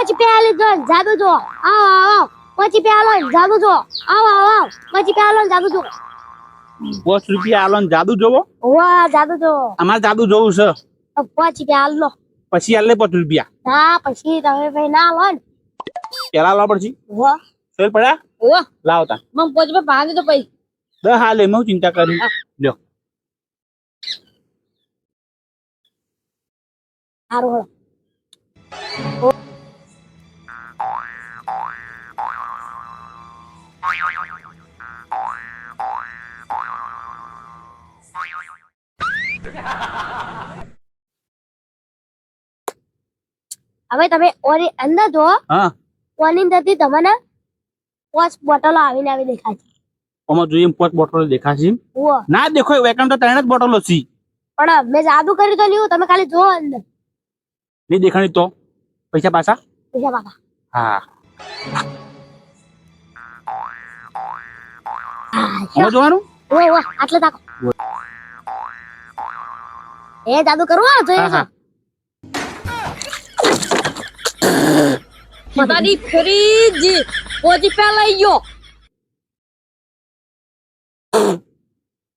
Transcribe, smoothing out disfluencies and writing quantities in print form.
પછી પેલી જો જાદુ જો આવો આવો પછી પેલો જાદુ જો આવો આવો પછી પેલો જાદુ જો 5 રૂપિયા આલો ને જાદુ જોવો વાહ જાદુ જો અમારે જાદુ જોવું છે પછી પેલો પછી આલે 5 રૂપિયા હા પછી તમે ભાઈ ના લો ને પેલા લાવ પડશે વાહ ફેર પડ્યા વાહ લાવતા મમ પછી ભાંગે તો પૈ 10 હાલે હું ચિંતા કરી લ્યો હારું હળો હવે તમે ઓની અંદર જો હા ઓની અંદરથી તમને 5 બોટલો આવીને આવી દેખાય છે આમાં જોઈએ 5 બોટલો દેખાશે વાહ ના દેખો વેકન તો 3 જ બોટલો છે પણ મેં જાદુ કર્યું તો નહીં તમે ખાલી જો અંદર નહીં દેખાણી તો પૈસા પાછા પૈસા બાપા હા હા આમાં જોવાનું ઓય ઓય આટલે તાકો એ જાદુ કરવો જોઈએ હા હા બધાની ફ્રીજ પોજી પેલા ગયો